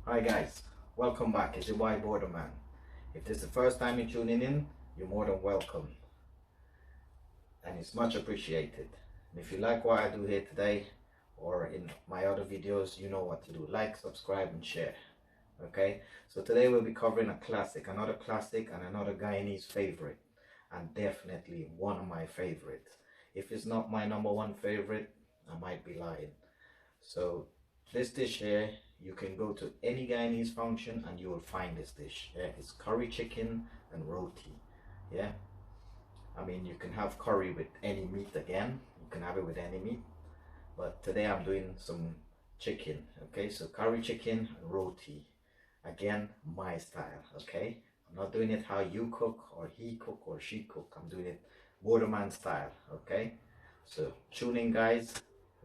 Hi guys, welcome back. It's your boy Bourda Man. If this is the first time you're tuning in, you're more than welcome and it's much appreciated. And if you like what I do here today or in my other videos, you know what to do. Like, subscribe and share. Okay, so today we'll be covering another classic and another Guyanese favorite, and definitely one of my favorites. If it's not my number one favorite, I might be lying. So this dish here, you can go to any Guyanese function and you will find this dish. Yeah, it's curry chicken and roti. Yeah, I mean you can have curry with any meat again. You can have it with any meat, but today I'm doing some chicken. Okay, so curry chicken and roti. Again, my style. Okay, I'm not doing it how you cook or he cook or she cook. I'm doing it Bourda Man style. Okay, so tune in, guys.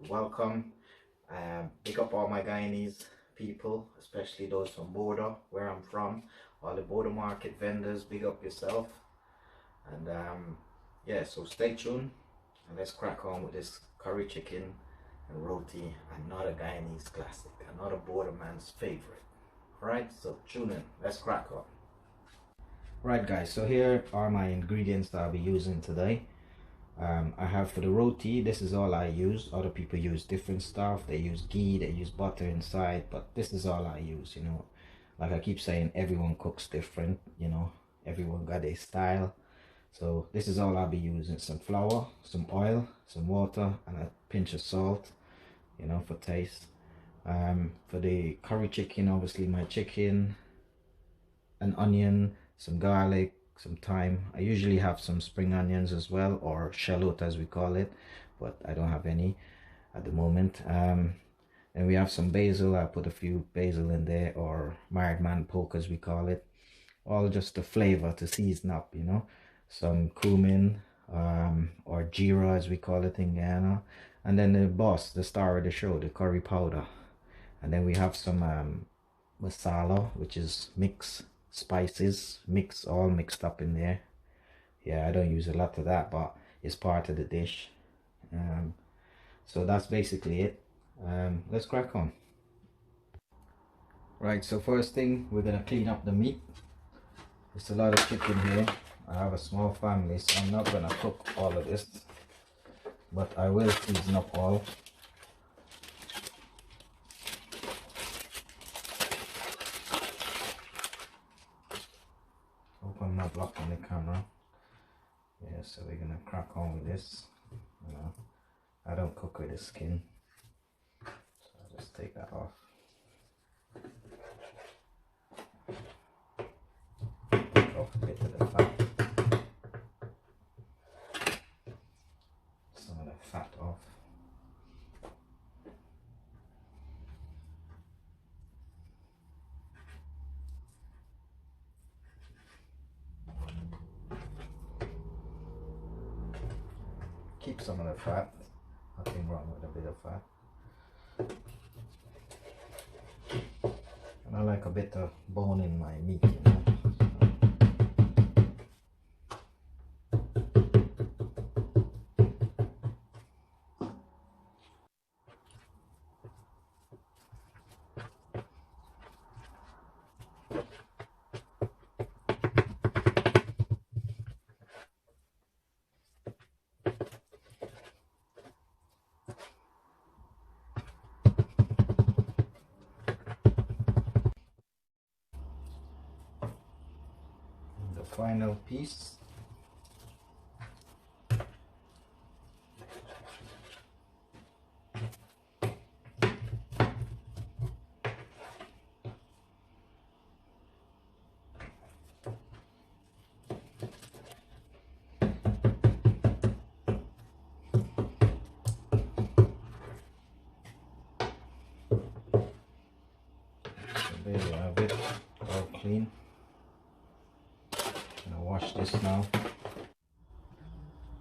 Welcome. Big up all my Guyanese people, especially those from Bourda, where I'm from. All the Bourda market vendors, big up yourself. And yeah, so stay tuned and let's crack on with this curry chicken and roti, another Guyanese classic, another Bourda Man's favorite. Alright, so tune in, let's crack on. Right guys, so here are my ingredients that I'll be using today. I have for the roti, this is all I use. Other people use different stuff. They use ghee, they use butter inside, but this is all I use, you know. Like I keep saying, everyone cooks different, you know. Everyone got their style. So this is all I'll be using. Some flour, some oil, some water, and a pinch of salt, you know, for taste. For the curry chicken, obviously my chicken, an onion, some garlic, some thyme. I usually have some spring onions as well, or shallot as we call it, but I don't have any at the moment. And we have some basil. I put a few basil in there, or married man poke as we call it, all just the flavor to season up, you know. Some cumin, or Geera as we call it in Guyana, and then the boss, the star of the show, the curry powder. And then we have some Massala, which is mixed spices, all mixed up in there. Yeah, I don't use a lot of that, but it's part of the dish. So that's basically it. Let's crack on. Right, so first thing, we're gonna clean up the meat. It's a lot of chicken here. I have a small family, so I'm not gonna cook all of this, but I will season up all. Hope I'm not blocking the camera. Yeah, so we're gonna crack on with this. You know, I don't cook with the skin, so I'll just take that off. Take off a bit of the fat. Some of the fat off. Keep some of the fat. Nothing wrong with a bit of fat. And I like a bit of bone in my meat, you know. The final piece. There you have it, all clean. I'm gonna wash this now.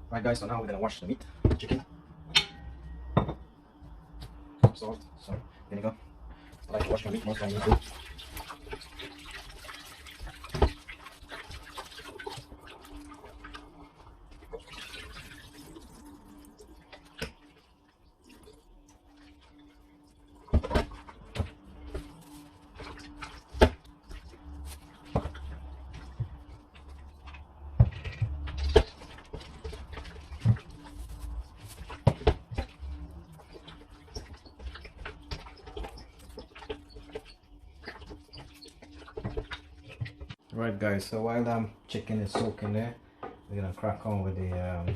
Right guys, so now we're gonna wash the meat, chicken, salt, some vinegar. I like to wash my meat most times too. Right guys, so while chicken is soaking there, we're gonna crack on with the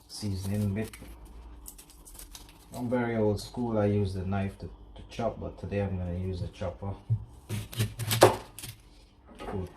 seasoning bit. I'm very old school, I use the knife to chop, but today I'm gonna use a chopper. Cool.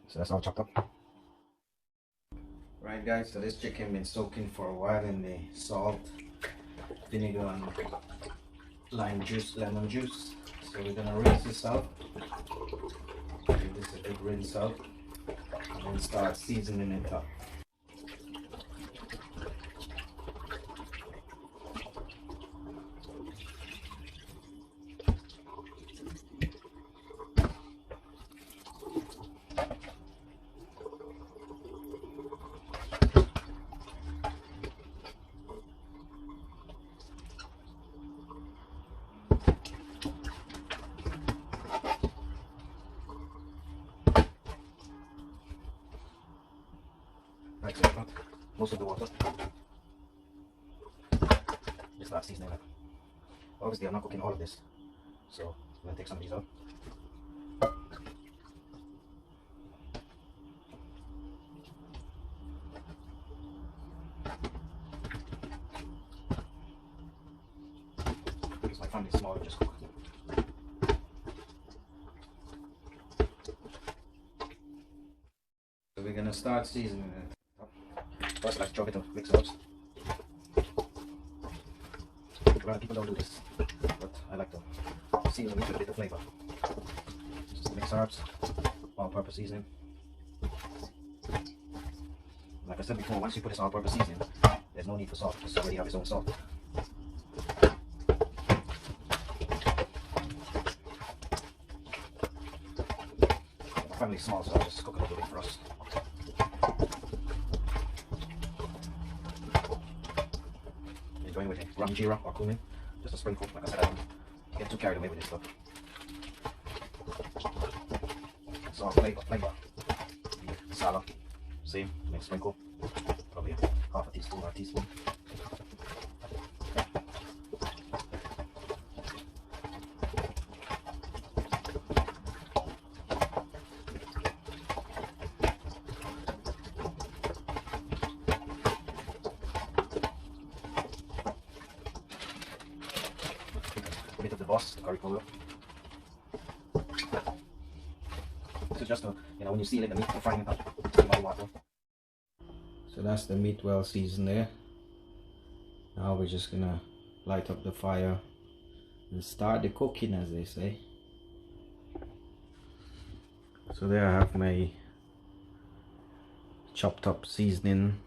So that's all chopped up. Right guys, so this chicken been soaking for a while in the salt, vinegar and lemon juice. So we're gonna rinse this out. Give this a good rinse out and then start seasoning it up. Right, so I've most of the water. Just start seasoning it. Obviously I'm not cooking all of this, so I'm going to take some of these out. Because my family is small, I just cook. So we're going to start seasoning it. First, I like to chop it to mix herbs. A lot of people don't do this, but I like to season with a bit of flavor. Just mix herbs, all-purpose seasoning. Like I said before, once you put this all-purpose seasoning, there's no need for salt. It's already have its own salt. My family's small, so I'll just cook a little bit for us. Going with a rum Geera or Cumin, just a sprinkle. Like I said, I don't get too carried away with this stuff. So flavor. Massala, same, make sprinkle, probably half a teaspoon or a teaspoon. A bit of the boss, the curry powder. This is just to, when you seal it, the meat, you're frying it up. Water. So that's the meat well seasoned there. Now we're just gonna light up the fire and start the cooking, as they say. So there I have my chopped up seasoning,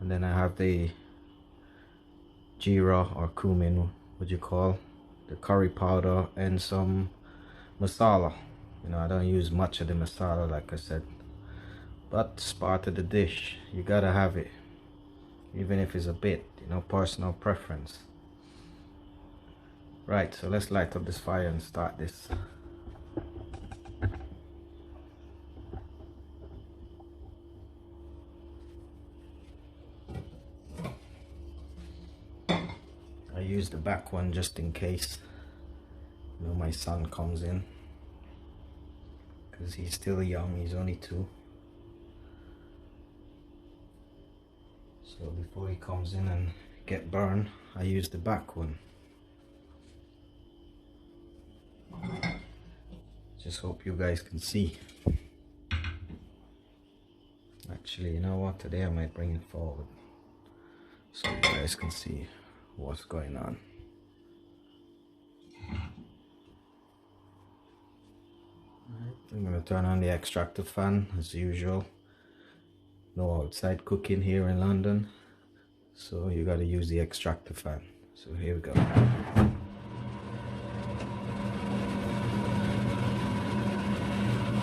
and then I have the Geera or Cumin, what you call the curry powder, and some Massala. I don't use much of the Massala, like I said, but it's part of the dish. You gotta have it, even if it's a bit, personal preference. Right, so let's light up this fire and start this. I use the back one just in case my son comes in, because he's still young, he's only 2. So before he comes in and get burned, I use the back one. Just hope you guys can see. Actually, you know what, today I might bring it forward so you guys can see what's going on. Right. I'm going to turn on the extractor fan as usual. No outside cooking here in London, so you got to use the extractor fan. So here we go.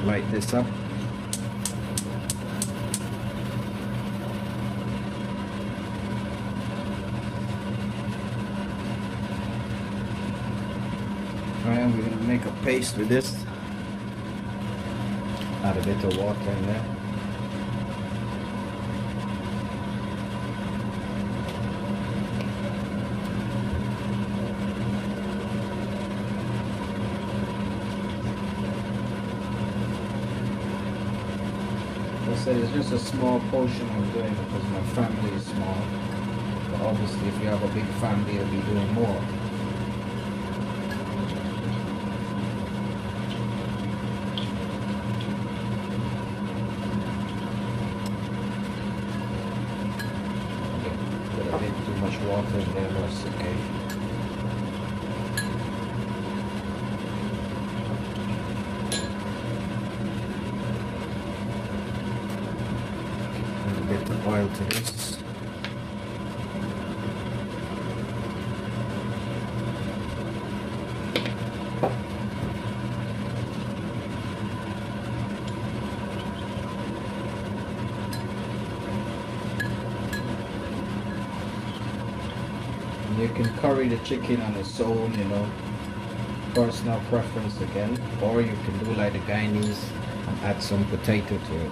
Light this up. And we're going to make a paste with this. Add a bit of water in there. Like I said, it's just a small portion I'm doing because my family is small. But obviously if you have a big family, you'll be doing more. Water in there, that's okay. Add a bit of oil to this. You can curry the chicken on its own, you know, personal preference again, or you can do like the Guyanese and add some potato to it.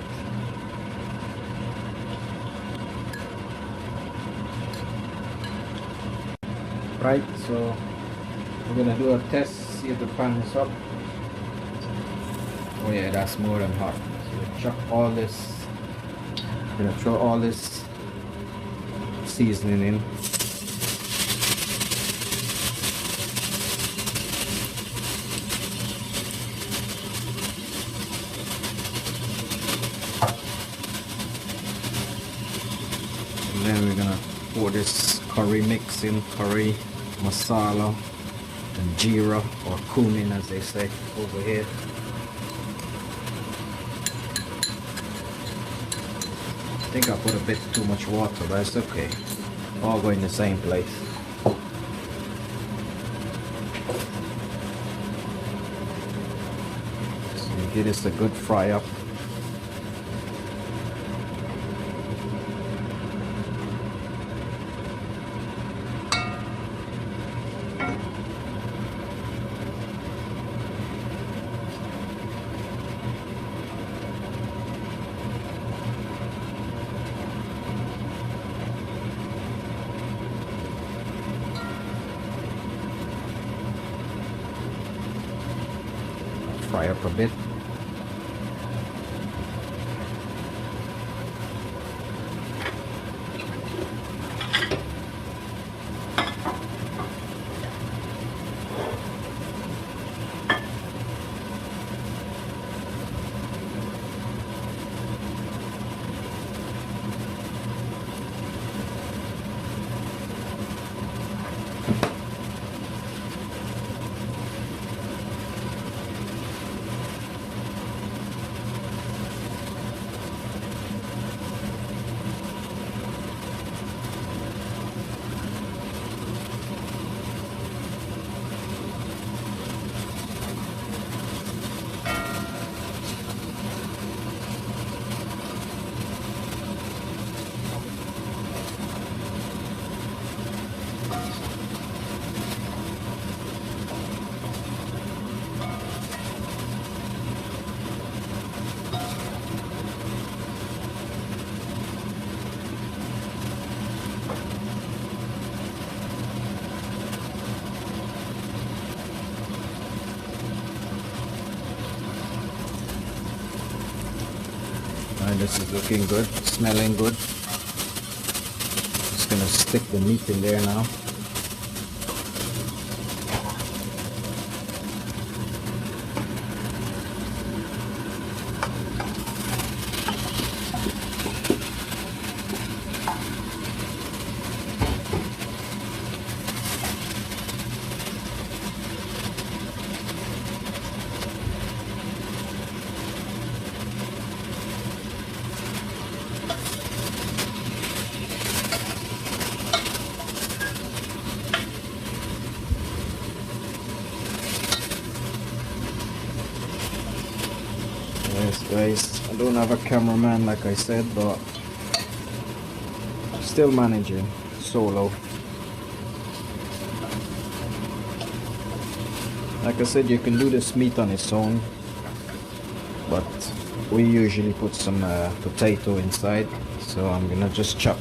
Right, so we're gonna do a test, see if the pan is up. Oh yeah, that's more than hot. So we'll chuck all this, we're gonna throw all this seasoning in. And then we're gonna pour this curry mix in, curry, Massala, and Geera, or Cumin as they say over here. I think I put a bit too much water, but it's okay. All go in the same place. So you give this a good fry up. Fry up a bit. And this is looking good, smelling good. Just gonna stick the meat in there now. Yes guys, I don't have a cameraman like I said, but still managing solo. Like I said, you can do this meat on its own, but we usually put some potato inside, so I'm gonna just chop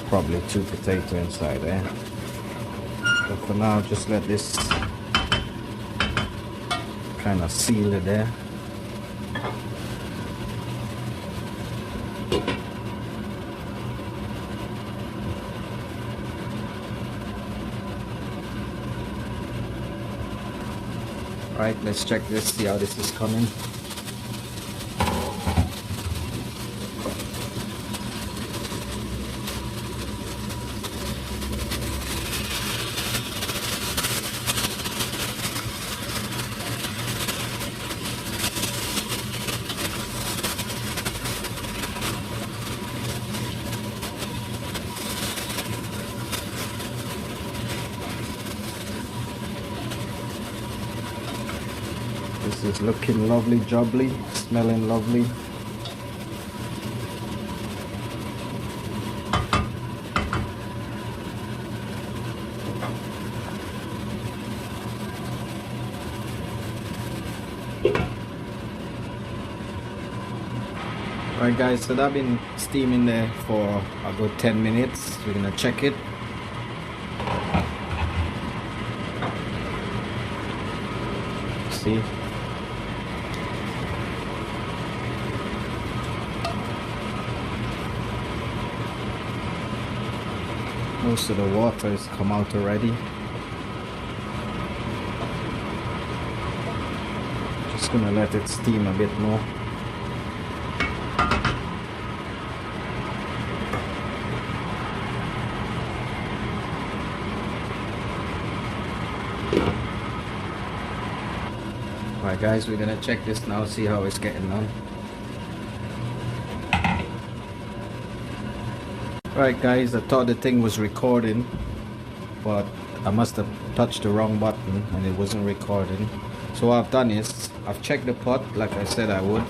probably 2 potatoes inside there. But for now, just let this kind of seal it there. Right, let's check this, see how this is coming. This is looking lovely, jubbly, smelling lovely. Alright guys, so that's been steaming there for a good 10 minutes. We're gonna check it. See? Most of the water has come out already. Just gonna let it steam a bit more. Alright guys, we're gonna check this now, see how it's getting on. Alright guys, I thought the thing was recording, but I must have touched the wrong button and it wasn't recording. So what I've done is, I've checked the pot like I said I would.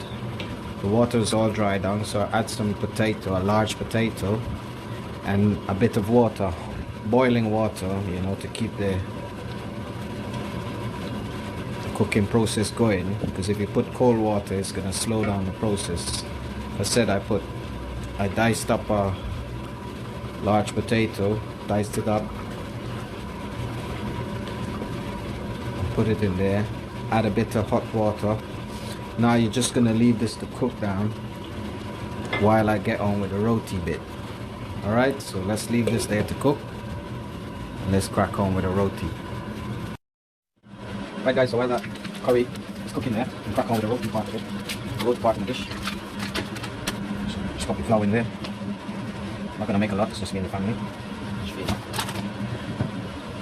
The water is all dried down, so I add some potato, a large potato, and a bit of water, boiling water, you know, to keep the cooking process going, because if you put cold water it's gonna slow down the process. I said I diced up a large potato, diced it up, put it in there, add a bit of hot water. Now you're just gonna leave this to cook down while I get on with the roti bit. Alright, so let's leave this there to cook and let's crack on with the roti. Right guys, so while that curry is cooking there, we'll crack on with the roti part of it, the roti part in the dish. Just pop the flour in there. I'm not going to make a lot, it's just me and the family.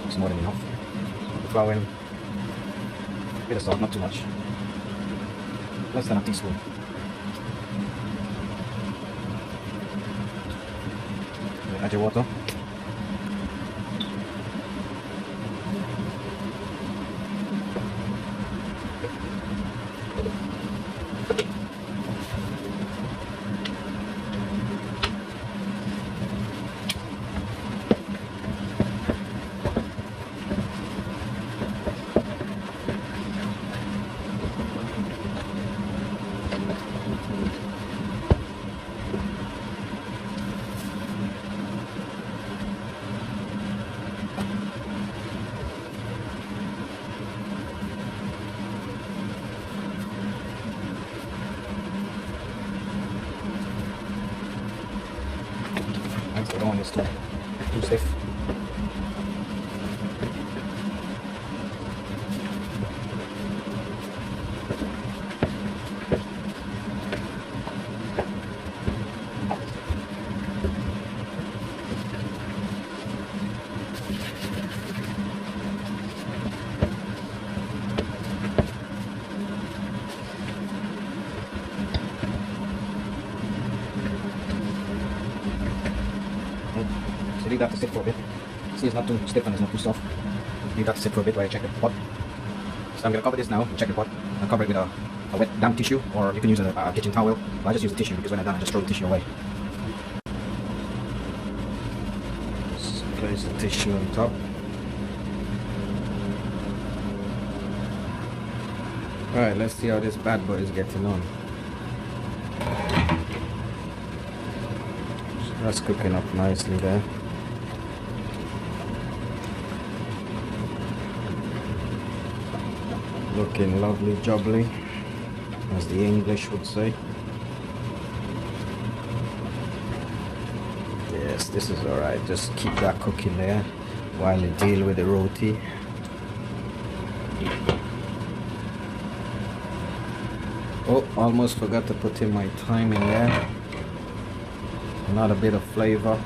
It's more than enough. Put the flour in, a bit of salt, not too much. Less than a teaspoon. Add your water. I don't want this too stiff. So leave that to sit for a bit. See, it's not too stiff and it's not too soft. Leave that to sit for a bit while I check the pot. So I'm going to cover this now and check the pot. I'll cover it with a a wet damp tissue, or you can use a kitchen towel. But I just use a tissue because when I'm done I just throw the tissue away. Just place the tissue on top. Alright, let's see how this bad boy is getting on. So that's cooking up nicely there. Looking lovely jubbly, as the English would say. Yes, this is alright. Just keep that cooking there while you deal with the roti. Oh, almost forgot to put in my thyme in there. Another bit of flavor.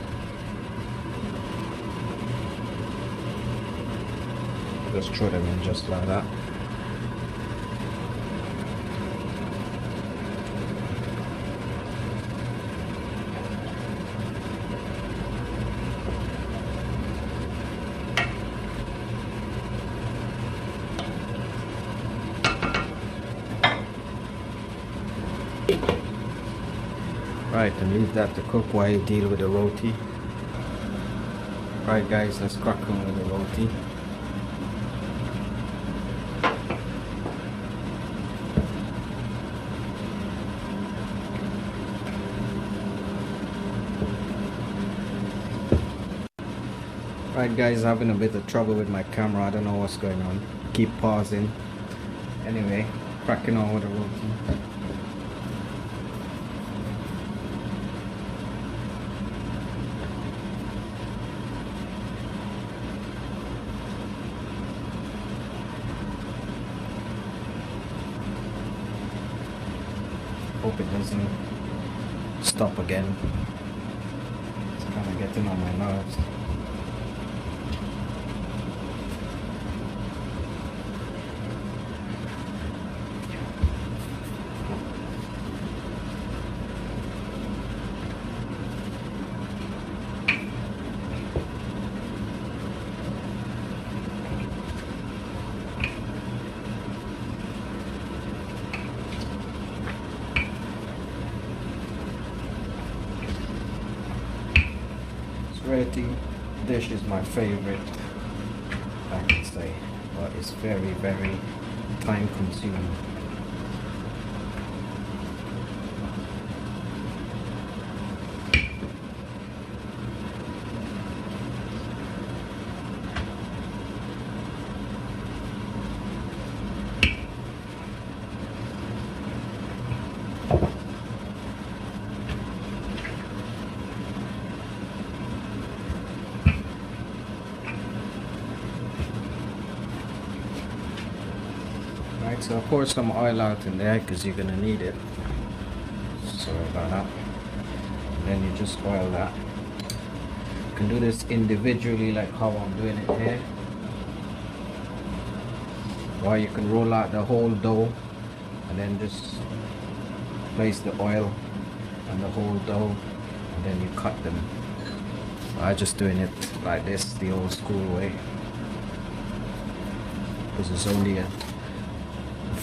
Just throw them in just like that. Right, and leave that to cook while you deal with the roti. Right guys, let's crack on with the roti. Right guys, having a bit of trouble with my camera. I don't know what's going on. Keep pausing. Anyway, cracking on with the roti. Hope it doesn't stop again. It's kind of getting on my nerves. Roti dish is my favorite, I can say, but it's very, very time consuming. Right, so pour some oil out in there because you're gonna need it. Sorry about that. And then you just oil that. You can do this individually like how I'm doing it here. Or you can roll out the whole dough and then just place the oil on the whole dough and then you cut them. So I'm just doing it like this, the old school way. Because it's only a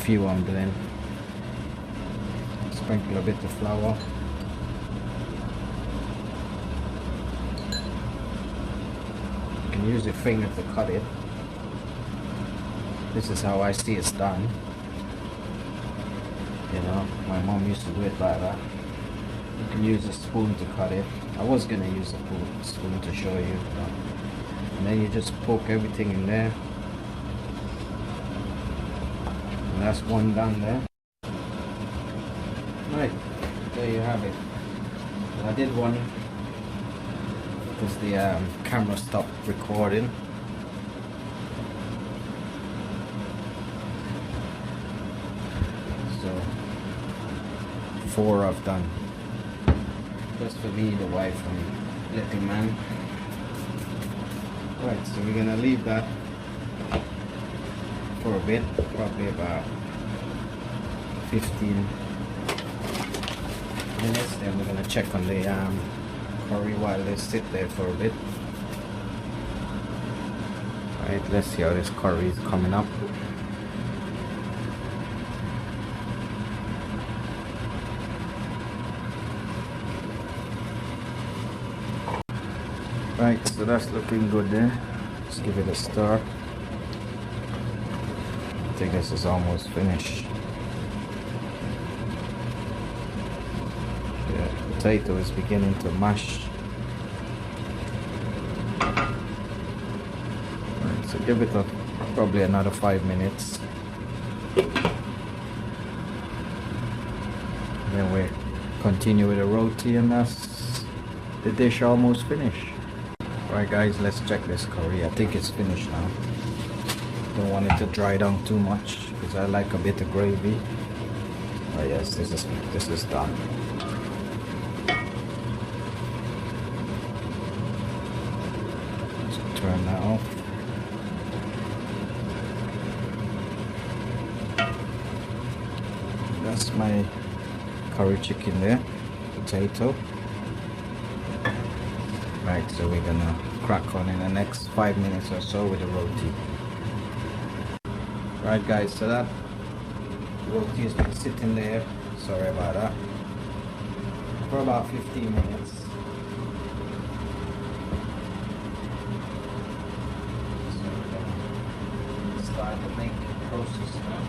few I'm doing. Sprinkle a bit of flour. You can use your finger to cut it. This is how I see it's done. You know, my mom used to do it like that. You can use a spoon to cut it. I was gonna use a spoon to show you, and then you just poke everything in there. And that's one done there. Right, there you have it. I did one because the camera stopped recording. So 4 I've done. Just for me, the wife, and little man. Right, so we're gonna leave that for a bit, probably about 15 minutes. Then we're gonna check on the curry while they sit there for a bit. Right, let's see how this curry is coming up. Right, so that's looking good there. Let's give it a stir. I think this is almost finished. The potato is beginning to mash. Right, so give it probably another 5 minutes. Then we continue with the roti, and that's the dish almost finished. Right guys, let's check this curry. I think it's finished now. Don't want it to dry down too much because I like a bit of gravy. Oh yes, this is done. Let's turn that off. That's my curry chicken there, potato. Right, so we're gonna crack on in the next 5 minutes or so with the roti. Right guys, so that roti has been sitting there, sorry about that, for about 15 minutes. So we're gonna start the making process now.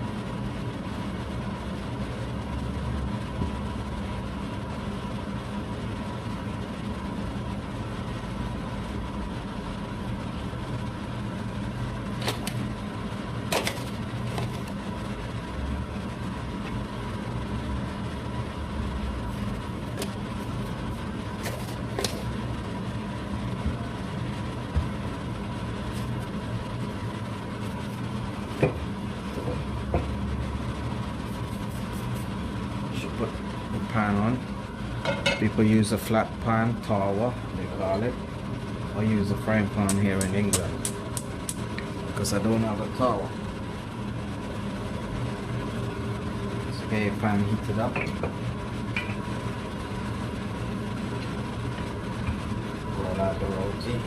Put the pan on. People use a flat pan, tawa they call it. I use a frying pan here in England because I don't have a tawa. So get your pan heated up. Roll out the roti.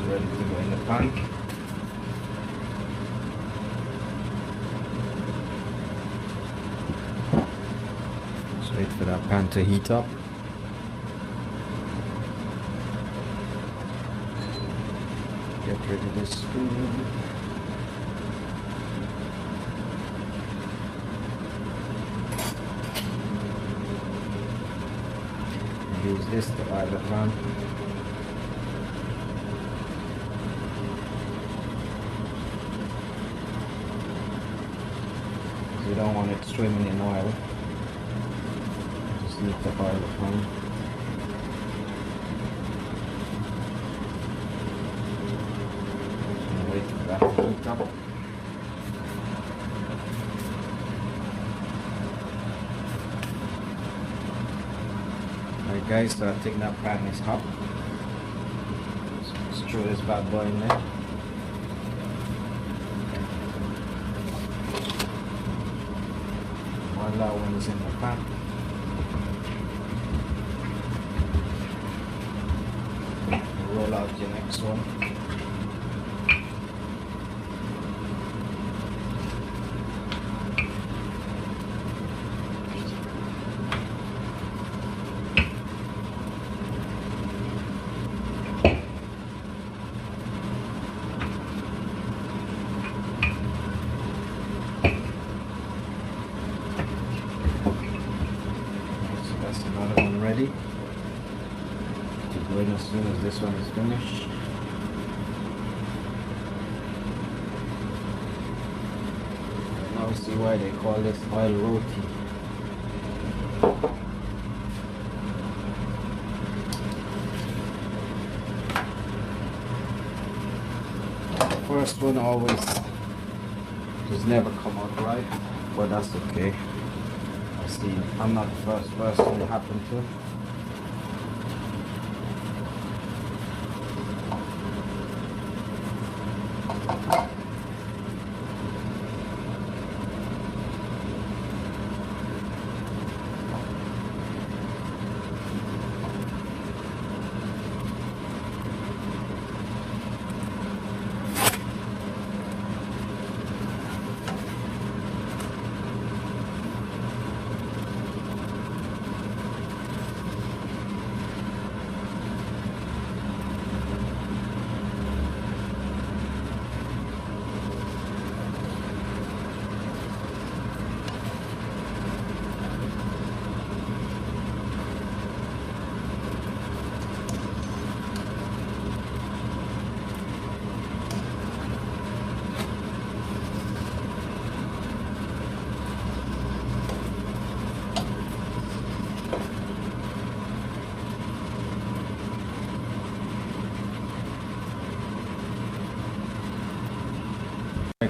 Ready to go in the pan. Just wait for that pan to heat up. Get rid of this spoon. Use this to oil the pan. You don't want it swimming in oil. Just need to oil the pan. And wait for that to heat up. Alright guys, so I think that pan is hot. So let's throw this bad boy in there. That one is in the pan. Roll out your next one. Another one ready to go in as soon as this one is finished. Now we see why they call this oil roti. first one always just never come out right, but that's okay. I see I'm not the first person it happened to.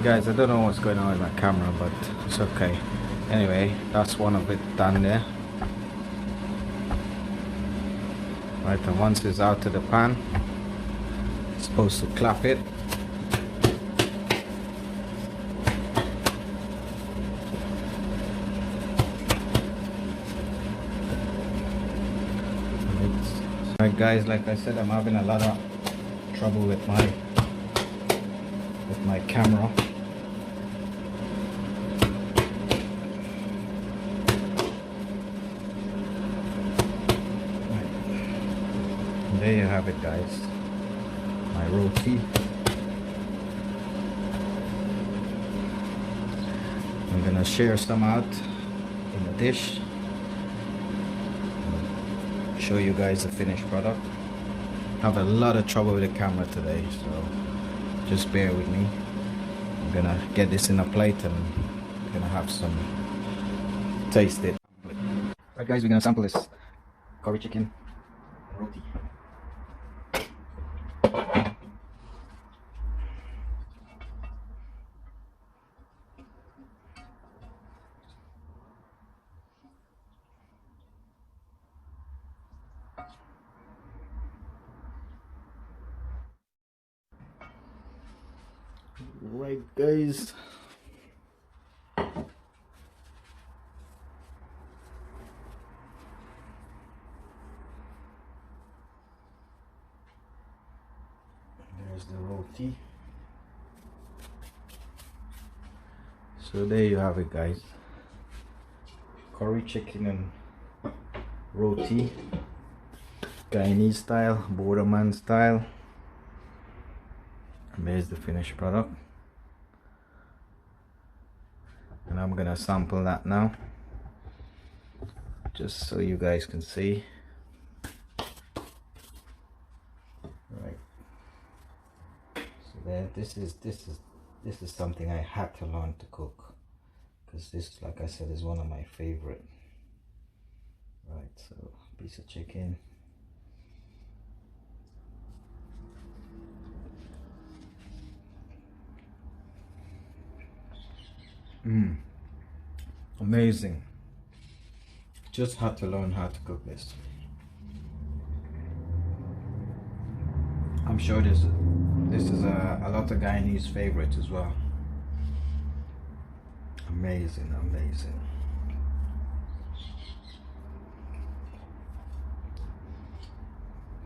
Guys, I don't know what's going on with my camera, but it's okay. Anyway, that's one of it done there. Right, and once it's out of the pan, it's supposed to clap it. Right guys, like I said, I'm having a lot of trouble with my camera. There you have it guys, my roti. I'm gonna share some out in a dish, show you guys the finished product. I have a lot of trouble with the camera today, so just bear with me. I'm gonna get this in a plate and gonna have some taste it. Right guys, we're gonna sample this curry chicken and roti. Right guys, there's the roti. So there you have it guys, curry chicken and roti, Guyanese style, Bourda Man style. And there's the finished product. And I'm gonna sample that now, just so you guys can see. Right. So there, this is something I had to learn to cook, because this, like I said, is one of my favorite. Right, so piece of chicken. Amazing. Just had to learn how to cook this. I'm sure this is a lot of Guyanese favorites as well. Amazing, amazing.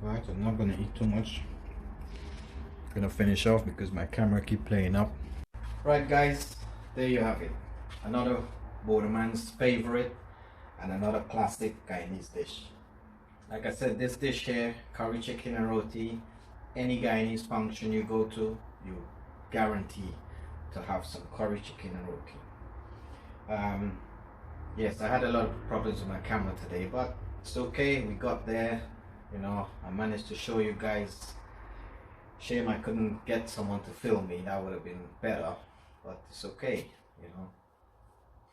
Right, I'm not gonna eat too much. I'm gonna finish off because my camera keep playing up. Right guys, there you have it. Another Bourda Man's favorite and another classic Guyanese dish. Like I said, this dish here, curry chicken and roti, any Guyanese function you go to, you guarantee to have some curry chicken and roti. Yes, I had a lot of problems with my camera today, but it's okay, we got there. You know, I managed to show you guys. Shame I couldn't get someone to film me, that would have been better, but it's okay, you know.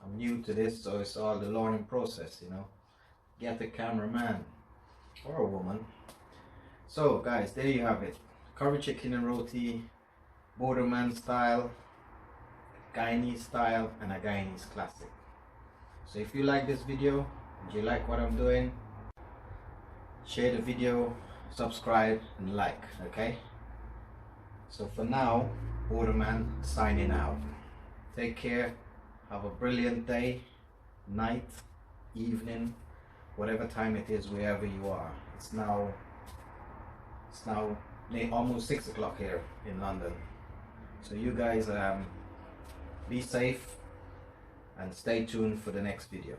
I'm new to this, so it's all the learning process, you know. Get a cameraman or a woman. So guys, there you have it, curry chicken and roti, Bourda Man style, Guyanese style, and a Guyanese classic. So if you like this video and you like what I'm doing, share the video, subscribe and like, okay? So for now, Bourda Man signing out. Take care, have a brilliant day, night, evening, whatever time it is, wherever you are. It's now almost 6 o'clock here in London. So you guys be safe and stay tuned for the next video.